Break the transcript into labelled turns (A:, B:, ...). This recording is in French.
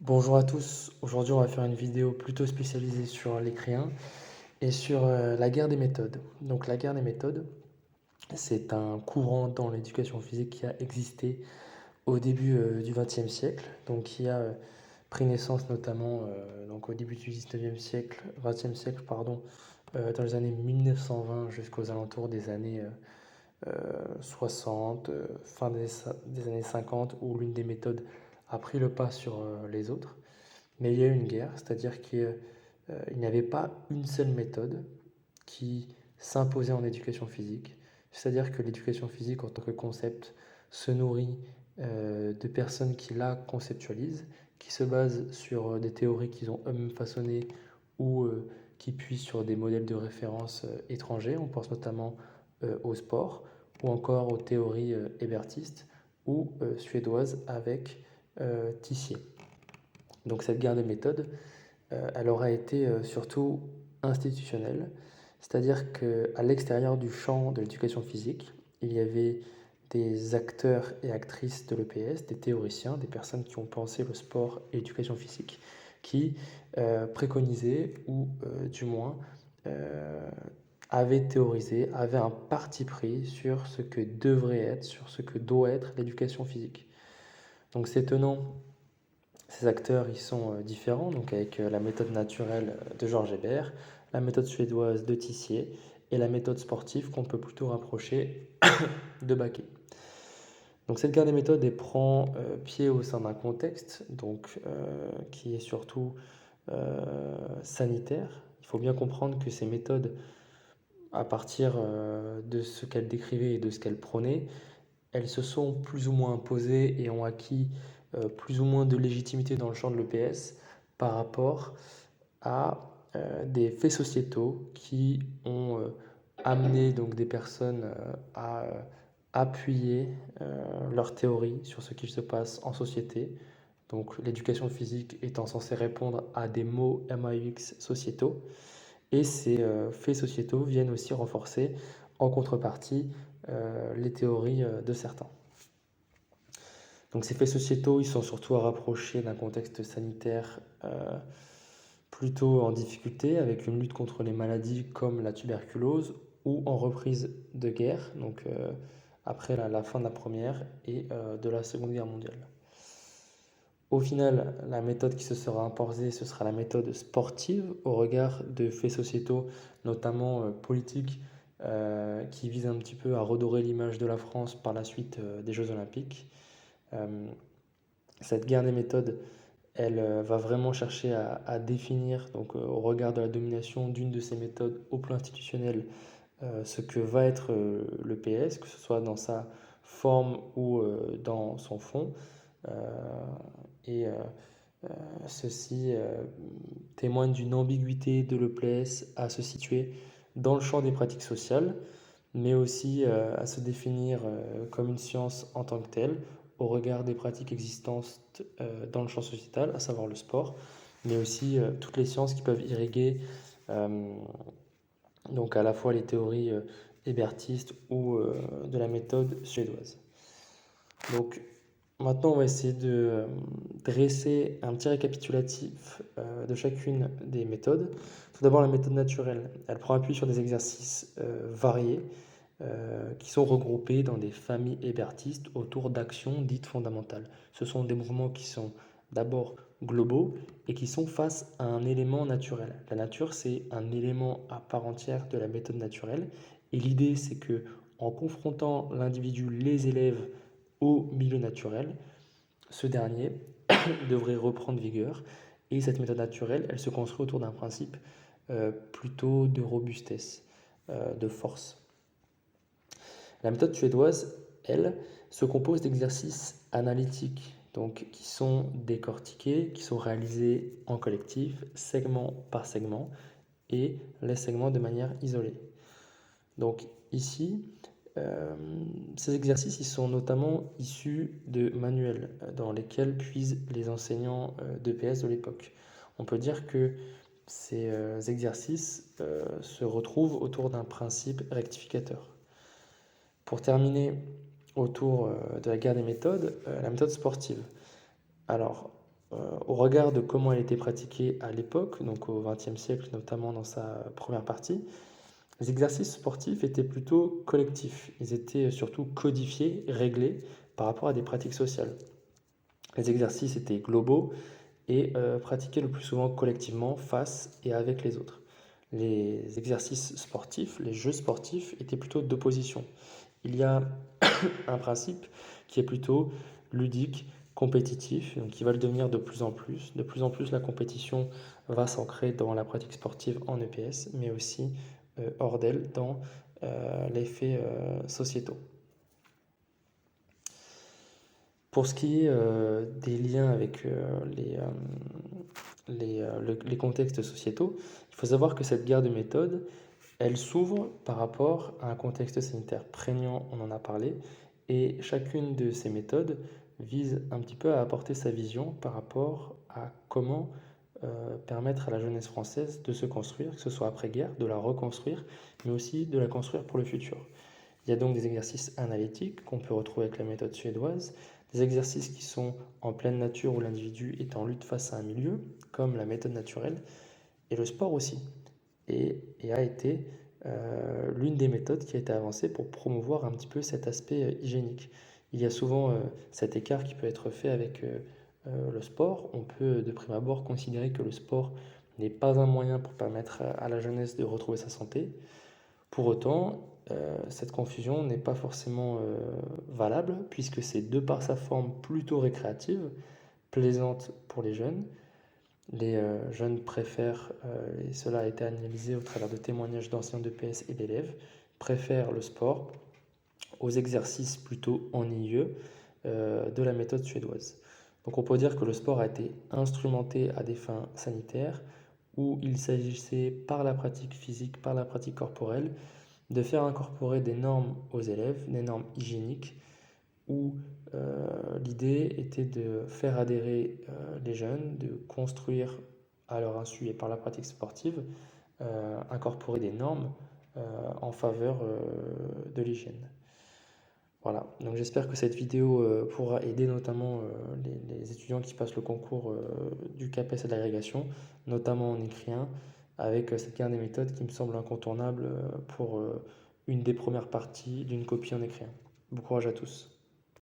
A: Bonjour à tous, aujourd'hui on va faire une vidéo plutôt spécialisée sur l'écréant et sur la guerre des méthodes. Donc la guerre des méthodes, c'est un courant dans l'éducation physique qui a existé au début du XXe siècle, donc qui a pris naissance notamment donc au début du XIXe siècle, XXe siècle pardon, dans les années 1920 jusqu'aux alentours des années 60, fin des années 50, où l'une des méthodes a pris le pas sur les autres. Mais il y a eu une guerre, c'est-à-dire qu'il n'y avait pas une seule méthode qui s'imposait en éducation physique. C'est-à-dire que l'éducation physique en tant que concept se nourrit de personnes qui la conceptualisent, qui se basent sur des théories qu'ils ont eux-mêmes façonnées ou qui puisent sur des modèles de référence étrangers. On pense notamment au sport ou encore aux théories hébertistes ou suédoises avec Tissier. Donc cette guerre des méthodes, elle aura été surtout institutionnelle, c'est-à-dire qu'à l'extérieur du champ de l'éducation physique, il y avait des acteurs et actrices de l'EPS, des théoriciens, des personnes qui ont pensé le sport et l'éducation physique, qui préconisaient ou du moins euh, avaient théorisé, avaient un parti pris sur ce que devrait être, sur ce que doit être l'éducation physique. Donc ces tenants, ces acteurs, ils sont différents, donc avec la méthode naturelle de Georges Hébert, la méthode suédoise de Tissier et la méthode sportive qu'on peut plutôt rapprocher de Baquet. Donc cette guerre des méthodes elle prend pied au sein d'un contexte donc, qui est surtout sanitaire. Il faut bien comprendre que ces méthodes, à partir de ce qu'elles décrivaient et de ce qu'elles prônaient, elles se sont plus ou moins imposées et ont acquis plus ou moins de légitimité dans le champ de l'EPS par rapport à des faits sociétaux qui ont amené donc des personnes à appuyer leur théorie sur ce qui se passe en société. Donc l'éducation physique étant censée répondre à des mots MAUX sociétaux. Et ces faits sociétaux viennent aussi renforcer en contrepartie les théories de certains. Donc ces faits sociétaux, ils sont surtout à rapprocher d'un contexte sanitaire plutôt en difficulté, avec une lutte contre les maladies comme la tuberculose, ou en reprise de guerre, donc après la fin de la Première et de la Seconde Guerre mondiale. Au final, la méthode qui se sera imposée, ce sera la méthode sportive au regard de faits sociétaux, notamment politiques, qui visent un petit peu à redorer l'image de la France par la suite des Jeux Olympiques. Cette guerre des méthodes, elle va vraiment chercher à définir, donc au regard de la domination d'une de ces méthodes au plan institutionnel, ce que va être le PS, que ce soit dans sa forme ou dans son fond. Euh, et ceci témoigne d'une ambiguïté de l'EPS à se situer dans le champ des pratiques sociales, mais aussi à se définir comme une science en tant que telle, au regard des pratiques existantes dans le champ sociétal, à savoir le sport, mais aussi toutes les sciences qui peuvent irriguer euh, donc à la fois les théories hébertistes ou de la méthode suédoise. Donc maintenant, on va essayer de dresser un petit récapitulatif de chacune des méthodes. Tout d'abord, la méthode naturelle. Elle prend appui sur des exercices variés qui sont regroupés dans des familles hébertistes autour d'actions dites fondamentales. Ce sont des mouvements qui sont d'abord globaux et qui sont face à un élément naturel. La nature, c'est un élément à part entière de la méthode naturelle. Et l'idée, c'est que en confrontant l'individu, les élèves, au milieu naturel, ce dernier devrait reprendre vigueur. Et cette méthode naturelle, elle se construit autour d'un principe plutôt de robustesse, de force. La méthode suédoise, elle, se compose d'exercices analytiques, donc qui sont décortiqués, qui sont réalisés en collectif, segment par segment, et les segments de manière isolée. Donc ici, ces exercices ils sont notamment issus de manuels dans lesquels puisent les enseignants d'EPS de l'époque. On peut dire que ces exercices se retrouvent autour d'un principe rectificateur. Pour terminer autour de la guerre des méthodes, la méthode sportive. Alors, au regard de comment elle était pratiquée à l'époque, donc au XXe siècle, notamment dans sa première partie, les exercices sportifs étaient plutôt collectifs. Ils étaient surtout codifiés, réglés par rapport à des pratiques sociales. Les exercices étaient globaux et pratiqués le plus souvent collectivement, face et avec les autres. Les exercices sportifs, les jeux sportifs étaient plutôt d'opposition. Il y a un principe qui est plutôt ludique, compétitif, donc qui va le devenir de plus en plus. De plus en plus, la compétition va s'ancrer dans la pratique sportive en EPS, mais aussi hors d'elle, dans les faits sociétaux. Pour ce qui est des liens avec les contextes sociétaux, il faut savoir que cette guerre de méthode, elle s'ouvre par rapport à un contexte sanitaire prégnant, on en a parlé, et chacune de ces méthodes vise un petit peu à apporter sa vision par rapport à comment permettre à la jeunesse française de se construire, que ce soit après-guerre, de la reconstruire, mais aussi de la construire pour le futur. Il y a donc des exercices analytiques qu'on peut retrouver avec la méthode suédoise, des exercices qui sont en pleine nature où l'individu est en lutte face à un milieu, comme la méthode naturelle, et le sport aussi, et a été l'une des méthodes qui a été avancée pour promouvoir un petit peu cet aspect hygiénique. Il y a souvent cet écart qui peut être fait avec le sport. On peut de prime abord considérer que le sport n'est pas un moyen pour permettre à la jeunesse de retrouver sa santé. Pour autant, cette confusion n'est pas forcément valable, puisque c'est de par sa forme plutôt récréative, plaisante pour les jeunes. Les jeunes préfèrent, et cela a été analysé au travers de témoignages d'anciens d'EPS et d'élèves, préfèrent le sport aux exercices plutôt ennuyeux de la méthode suédoise. Donc on peut dire que le sport a été instrumenté à des fins sanitaires, où il s'agissait par la pratique physique, par la pratique corporelle, de faire incorporer des normes aux élèves, des normes hygiéniques, où l'idée était de faire adhérer les jeunes, de construire à leur insu et par la pratique sportive, incorporer des normes en faveur de l'hygiène. Voilà, donc j'espère que cette vidéo pourra aider notamment les étudiants qui passent le concours du CAPES et de l'agrégation, notamment en écrit 1, avec cette guerre des méthodes qui me semble incontournable pour une des premières parties d'une copie en écrit 1. Bon courage à tous.